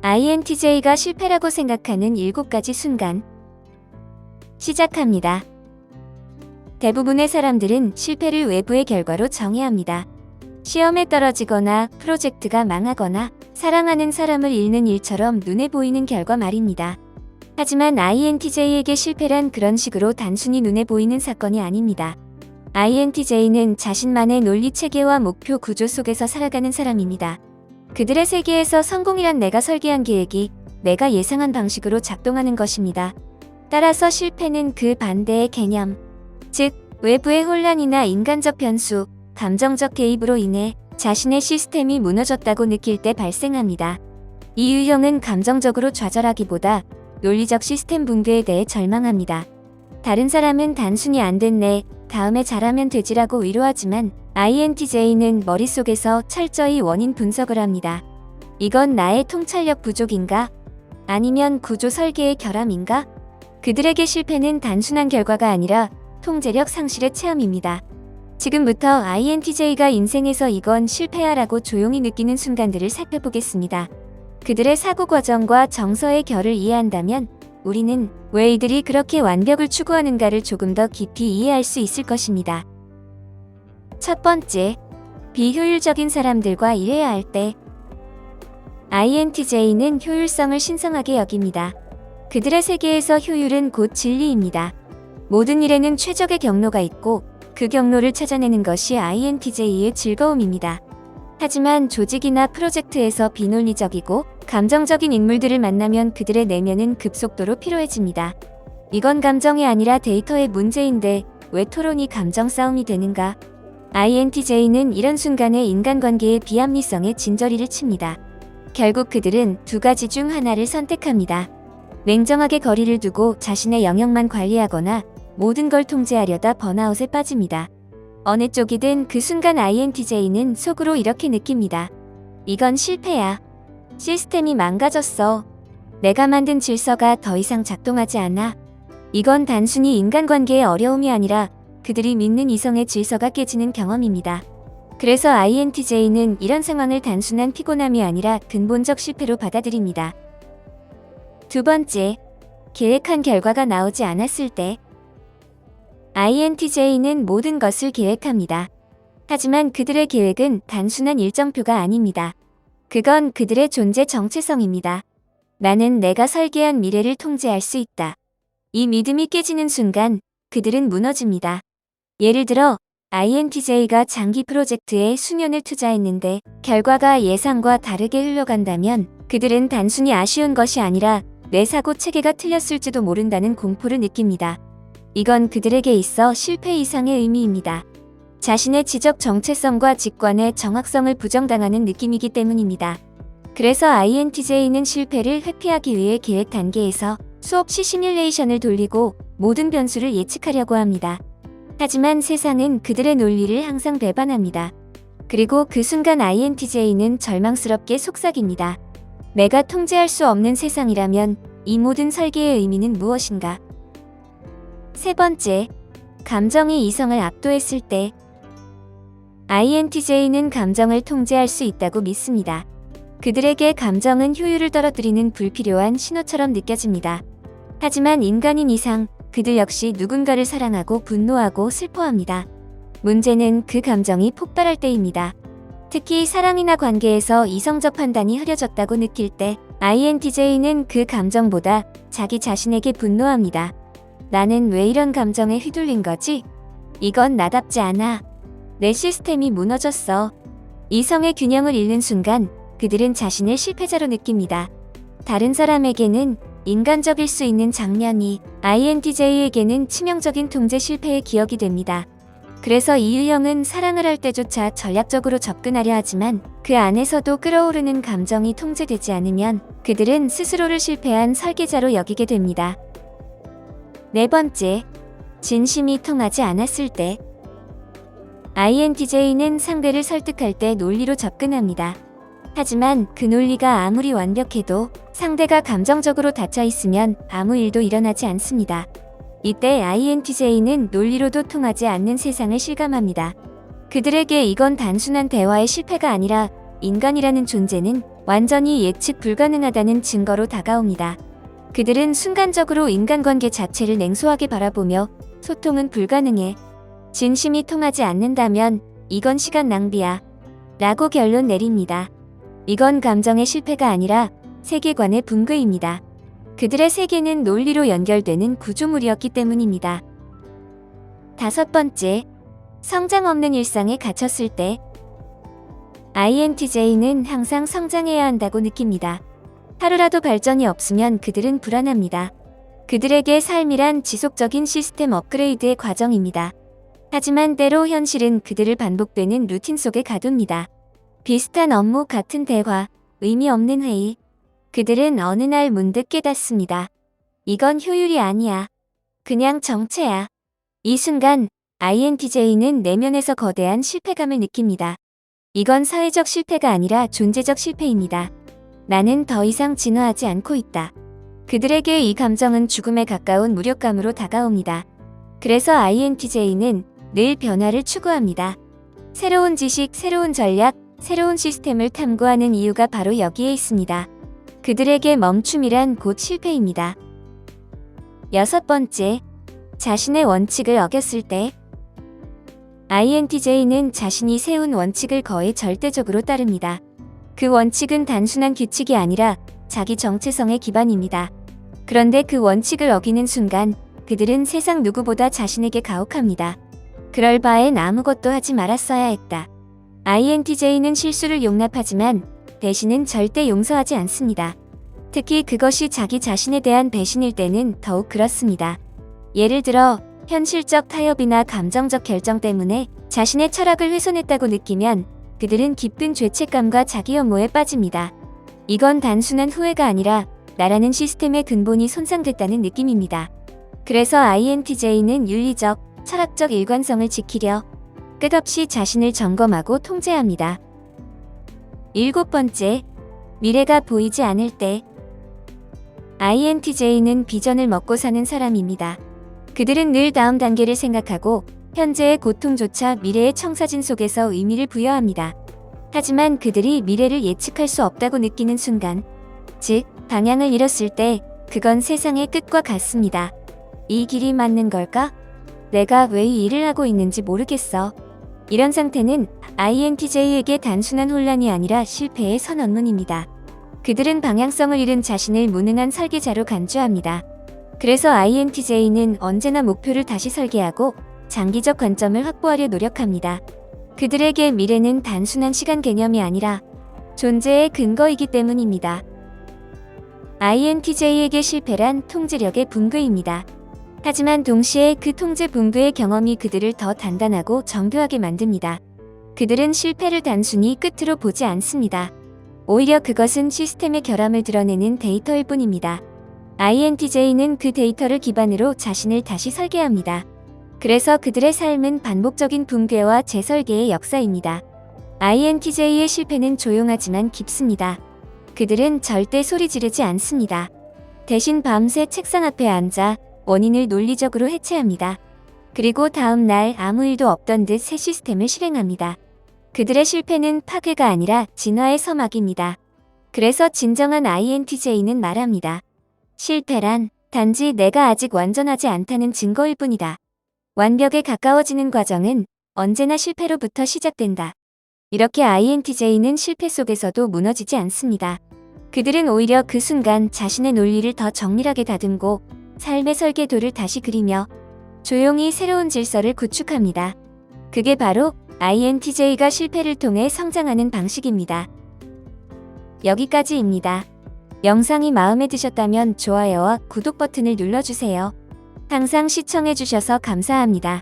INTJ가 실패라고 생각하는 7가지 순간. 시작합니다. 대부분의 사람들은 실패를 외부의 결과로 정의합니다. 시험에 떨어지거나 프로젝트가 망하거나 사랑하는 사람을 잃는 일처럼 눈에 보이는 결과 말입니다. 하지만 INTJ에게 실패란 그런 식으로 단순히 눈에 보이는 사건이 아닙니다. INTJ는 자신만의 논리 체계와 목표 구조 속에서 살아가는 사람입니다. 그들의 세계에서 성공이란 내가 설계한 계획이 내가 예상한 방식으로 작동하는 것입니다. 따라서 실패는 그 반대의 개념, 즉 외부의 혼란이나 인간적 변수, 감정적 개입으로 인해 자신의 시스템이 무너졌다고 느낄 때 발생합니다. 이 유형은 감정적으로 좌절하기보다 논리적 시스템 붕괴에 대해 절망합니다. 다른 사람은 단순히 안 됐네, 다음에 잘하면 되지라고 위로하지만 INTJ는 머릿속에서 철저히 원인 분석을 합니다. 이건 나의 통찰력 부족인가? 아니면 구조 설계의 결함인가? 그들에게 실패는 단순한 결과가 아니라 통제력 상실의 체험입니다. 지금부터 INTJ가 인생에서 이건 실패야 라고 조용히 느끼는 순간들을 살펴보겠습니다. 그들의 사고 과정과 정서의 결을 이해한다면 우리는 왜 이들이 그렇게 완벽을 추구하는가를 조금 더 깊이 이해할 수 있을 것입니다. 첫 번째, 비효율적인 사람들과 일해야 할 때. INTJ는 효율성을 신성하게 여깁니다. 그들의 세계에서 효율은 곧 진리입니다. 모든 일에는 최적의 경로가 있고 그 경로를 찾아내는 것이 INTJ의 즐거움입니다. 하지만 조직이나 프로젝트에서 비논리적이고 감정적인 인물들을 만나면 그들의 내면은 급속도로 피로해집니다. 이건 감정이 아니라 데이터의 문제인데 왜 토론이 감정 싸움이 되는가? INTJ는 이런 순간에 인간관계의 비합리성에 진저리를 칩니다. 결국 그들은 2가지 중 하나를 선택합니다. 냉정하게 거리를 두고 자신의 영역만 관리하거나 모든 걸 통제하려다 번아웃에 빠집니다. 어느 쪽이든 그 순간 INTJ는 속으로 이렇게 느낍니다. 이건 실패야. 시스템이 망가졌어. 내가 만든 질서가 더 이상 작동하지 않아. 이건 단순히 인간관계의 어려움이 아니라 그들이 믿는 이성의 질서가 깨지는 경험입니다. 그래서 INTJ는 이런 상황을 단순한 피곤함이 아니라 근본적 실패로 받아들입니다. 두 번째, 계획한 결과가 나오지 않았을 때. INTJ는 모든 것을 계획합니다. 하지만 그들의 계획은 단순한 일정표가 아닙니다. 그건 그들의 존재 정체성입니다. 나는 내가 설계한 미래를 통제할 수 있다. 이 믿음이 깨지는 순간 그들은 무너집니다. 예를 들어 INTJ가 장기 프로젝트에 수년을 투자했는데 결과가 예상과 다르게 흘러간다면 그들은 단순히 아쉬운 것이 아니라 내 사고 체계가 틀렸을지도 모른다는 공포를 느낍니다. 이건 그들에게 있어 실패 이상의 의미입니다. 자신의 지적 정체성과 직관의 정확성을 부정당하는 느낌이기 때문입니다. 그래서 INTJ는 실패를 회피하기 위해 계획 단계에서 수없이 시뮬레이션을 돌리고 모든 변수를 예측하려고 합니다. 하지만 세상은 그들의 논리를 항상 배반합니다. 그리고 그 순간 INTJ는 절망스럽게 속삭입니다. 내가 통제할 수 없는 세상이라면 이 모든 설계의 의미는 무엇인가? 세 번째, 감정이 이성을 압도했을 때. INTJ는 감정을 통제할 수 있다고 믿습니다. 그들에게 감정은 효율을 떨어뜨리는 불필요한 신호처럼 느껴집니다. 하지만 인간인 이상 그들 역시 누군가를 사랑하고 분노하고 슬퍼합니다. 문제는 그 감정이 폭발할 때입니다. 특히 사랑이나 관계에서 이성적 판단이 흐려졌다고 느낄 때 INTJ는 그 감정보다 자기 자신에게 분노합니다. 나는 왜 이런 감정에 휘둘린 거지? 이건 나답지 않아. 내 시스템이 무너졌어. 이성의 균형을 잃는 순간 그들은 자신을 실패자로 느낍니다. 다른 사람에게는 인간적일 수 있는 장면이 INTJ에게는 치명적인 통제 실패의 기억이 됩니다. 그래서 이 유형은 사랑을 할 때조차 전략적으로 접근하려 하지만 그 안에서도 끓어오르는 감정이 통제되지 않으면 그들은 스스로를 실패한 설계자로 여기게 됩니다. 네 번째, 진심이 통하지 않았을 때. INTJ는 상대를 설득할 때 논리로 접근합니다. 하지만 그 논리가 아무리 완벽해도 상대가 감정적으로 닫혀 있으면 아무 일도 일어나지 않습니다. 이때 INTJ는 논리로도 통하지 않는 세상을 실감합니다. 그들에게 이건 단순한 대화의 실패가 아니라 인간이라는 존재는 완전히 예측 불가능하다는 증거로 다가옵니다. 그들은 순간적으로 인간관계 자체를 냉소하게 바라보며 소통은 불가능해. 진심이 통하지 않는다면 이건 시간 낭비야. 라고 결론 내립니다. 이건 감정의 실패가 아니라 세계관의 붕괴입니다. 그들의 세계는 논리로 연결되는 구조물이었기 때문입니다. 5번째, 성장 없는 일상에 갇혔을 때 INTJ는 항상 성장해야 한다고 느낍니다. 하루라도 발전이 없으면 그들은 불안합니다. 그들에게 삶이란 지속적인 시스템 업그레이드의 과정입니다. 하지만 때로 현실은 그들을 반복되는 루틴 속에 가둡니다. 비슷한 업무, 같은 대화, 의미 없는 회의. 그들은 어느 날 문득 깨닫습니다. 이건 효율이 아니야. 그냥 정체야. 이 순간 INTJ는 내면에서 거대한 실패감을 느낍니다. 이건 사회적 실패가 아니라 존재적 실패입니다. 나는 더 이상 진화하지 않고 있다. 그들에게 이 감정은 죽음에 가까운 무력감으로 다가옵니다. 그래서 INTJ는 늘 변화를 추구합니다. 새로운 지식, 새로운 전략, 새로운 시스템을 탐구하는 이유가 바로 여기에 있습니다. 그들에게 멈춤이란 곧 실패입니다. 6번째, 자신의 원칙을 어겼을 때 INTJ는 자신이 세운 원칙을 거의 절대적으로 따릅니다. 그 원칙은 단순한 규칙이 아니라 자기 정체성의 기반입니다. 그런데 그 원칙을 어기는 순간 그들은 세상 누구보다 자신에게 가혹합니다. 그럴 바엔 아무것도 하지 말았어야 했다. INTJ는 실수를 용납하지만 배신은 절대 용서하지 않습니다. 특히 그것이 자기 자신에 대한 배신일 때는 더욱 그렇습니다. 예를 들어 현실적 타협이나 감정적 결정 때문에 자신의 철학을 훼손했다고 느끼면 그들은 깊은 죄책감과 자기혐오에 빠집니다. 이건 단순한 후회가 아니라 나라는 시스템의 근본이 손상됐다는 느낌입니다. 그래서 INTJ는 윤리적, 철학적 일관성을 지키려 끝없이 자신을 점검하고 통제합니다. 7번째, 미래가 보이지 않을 때 INTJ는 비전을 먹고 사는 사람입니다. 그들은 늘 다음 단계를 생각하고 현재의 고통조차 미래의 청사진 속에서 의미를 부여합니다. 하지만 그들이 미래를 예측할 수 없다고 느끼는 순간, 즉 방향을 잃었을 때 그건 세상의 끝과 같습니다. 이 길이 맞는 걸까? 내가 왜 이 일을 하고 있는지 모르겠어. 이런 상태는 INTJ에게 단순한 혼란이 아니라 실패의 선언문입니다. 그들은 방향성을 잃은 자신을 무능한 설계자로 간주합니다. 그래서 INTJ는 언제나 목표를 다시 설계하고 장기적 관점을 확보하려 노력합니다. 그들에게 미래는 단순한 시간 개념이 아니라 존재의 근거이기 때문입니다. INTJ에게 실패란 통제력의 붕괴입니다. 하지만 동시에 그 통제 붕괴의 경험이 그들을 더 단단하고 정교하게 만듭니다. 그들은 실패를 단순히 끝으로 보지 않습니다. 오히려 그것은 시스템의 결함을 드러내는 데이터일 뿐입니다. INTJ는 그 데이터를 기반으로 자신을 다시 설계합니다. 그래서 그들의 삶은 반복적인 붕괴와 재설계의 역사입니다. INTJ의 실패는 조용하지만 깊습니다. 그들은 절대 소리 지르지 않습니다. 대신 밤새 책상 앞에 앉아 원인을 논리적으로 해체합니다. 그리고 다음 날 아무 일도 없던 듯 새 시스템을 실행합니다. 그들의 실패는 파괴가 아니라 진화의 서막입니다. 그래서 진정한 INTJ는 말합니다. 실패란 단지 내가 아직 완전하지 않다는 증거일 뿐이다. 완벽에 가까워지는 과정은 언제나 실패로부터 시작된다. 이렇게 INTJ는 실패 속에서도 무너지지 않습니다. 그들은 오히려 그 순간 자신의 논리를 더 정밀하게 다듬고 삶의 설계도를 다시 그리며 조용히 새로운 질서를 구축합니다. 그게 바로 INTJ가 실패를 통해 성장하는 방식입니다. 여기까지입니다. 영상이 마음에 드셨다면 좋아요와 구독 버튼을 눌러주세요. 항상 시청해주셔서 감사합니다.